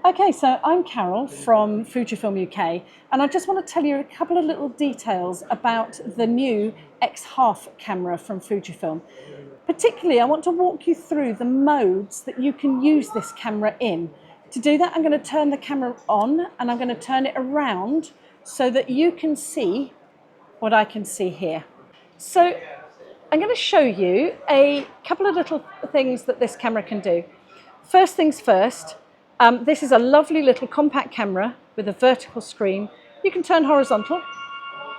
Okay, so I'm Carol from Fujifilm UK, and I just want to tell you a couple of little details about the new XHALF camera from Fujifilm. Particularly, I want to walk you through the modes that you can use this camera in. To do that, I'm going to turn the camera on and I'm going to turn it around so that you can see what I can see here. So I'm going to show you a couple of little things that this camera can do. First things first, this is a lovely little compact camera with a vertical screen. You can turn horizontal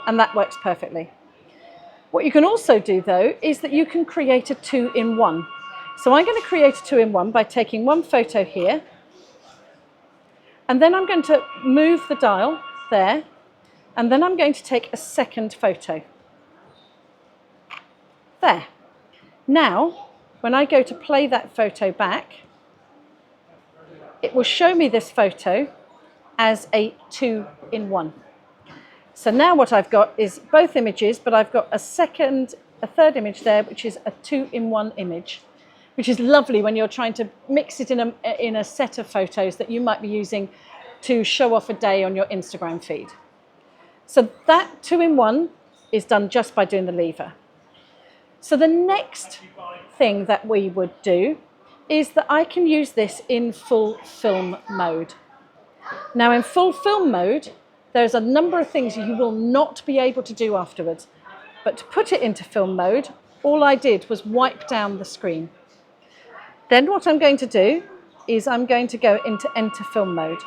and that works perfectly. What you can also do though is that you can create a 2-in-1. So I'm going to create a 2-in-1 by taking one photo here, and then I'm going to move the dial there, and then I'm going to take a second photo. There. Now, when I go to play that photo back, it will show me this photo as a 2-in-1. So now what I've got is both images, but I've got a third image there, which is a 2-in-1 image, which is lovely when you're trying to mix it in a set of photos that you might be using to show off a day on your Instagram feed. So that 2-in-1 is done just by doing the lever. So the next thing that we would do is that I can use this in full film mode. Now in full film mode, there's a number of things you will not be able to do afterwards. But to put it into film mode, all I did was wipe down the screen. Then what I'm going to do is I'm going to go into enter film mode.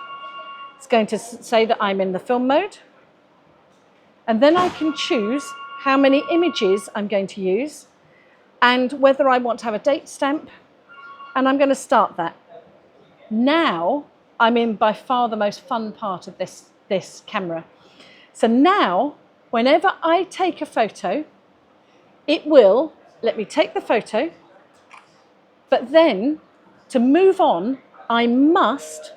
It's going to say that I'm in the film mode. And then I can choose how many images I'm going to use and whether I want to have a date stamp. And I'm going to start that. Now I'm in by far the most fun part of this camera. So now, whenever I take a photo, it will let me take the photo, but then to move on, I must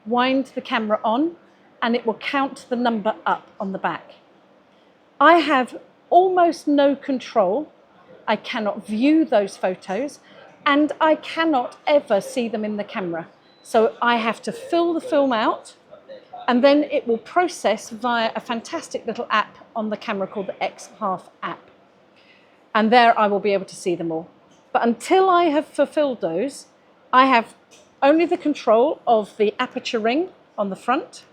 wind the camera on and it will count the number up on the back. I have almost no control. I cannot view those photos and I cannot ever see them in the camera. So I have to fill the film out and then it will process via a fantastic little app on the camera called the XHALF App. And there I will be able to see them all. But until I have fulfilled those, I have only the control of the aperture ring on the front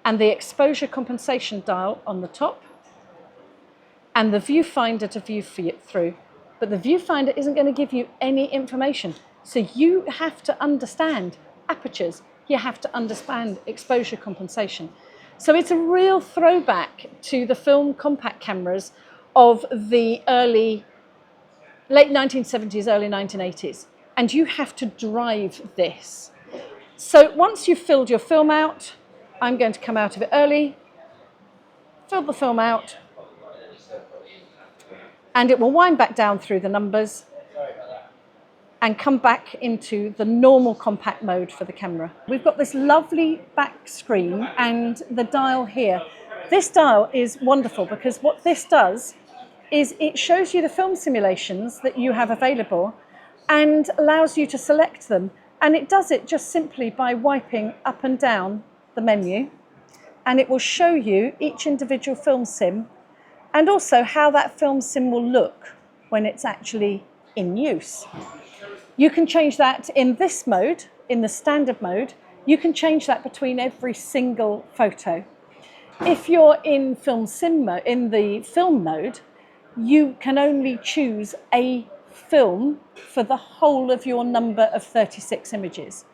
and the exposure compensation dial on the top and the viewfinder to view through. But the viewfinder isn't going to give you any information. So you have to understand apertures. You have to understand exposure compensation. So it's a real throwback to the film compact cameras of the late 1970s, early 1980s. And you have to drive this. So once you've filled your film out, I'm going to come out of it early, fill the film out, and it will wind back down through the numbers and come back into the normal compact mode for the camera. We've got this lovely back screen and the dial here. This dial is wonderful because what this does is it shows you the film simulations that you have available and allows you to select them. And it does it just simply by wiping up and down the menu, and it will show you each individual film sim and also how that film sim will look when it's actually in use. You can change that in this mode, in the standard mode. You can change that between every single photo. If you're in the film mode, you can only choose a film for the whole of your number of 36 images,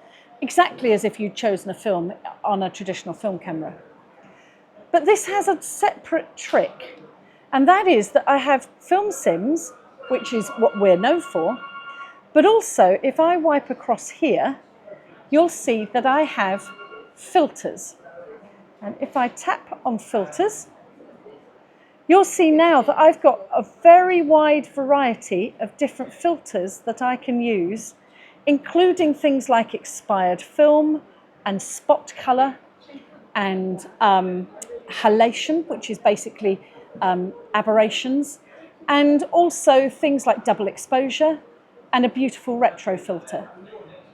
exactly as if you'd chosen a film on a traditional film camera. But this has a separate trick, and that is that I have film sims, which is what we're known for, but also if I wipe across here, you'll see that I have filters. And if I tap on filters, you'll see now that I've got a very wide variety of different filters that I can use, including things like expired film and spot color and halation, which is basically aberrations, and also things like double exposure and a beautiful retro filter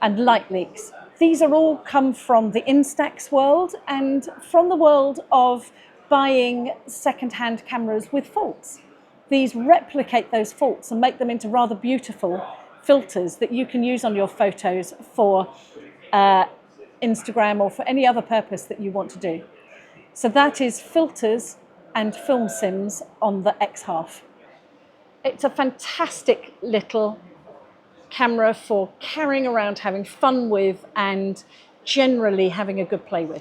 and light leaks. These are all come from the Instax world and from the world of buying second-hand cameras with faults. These replicate those faults and make them into rather beautiful filters that you can use on your photos for Instagram or for any other purpose that you want to do. So that is filters and film sims on the XHALF. It's a fantastic little camera for carrying around, having fun with, and generally having a good play with.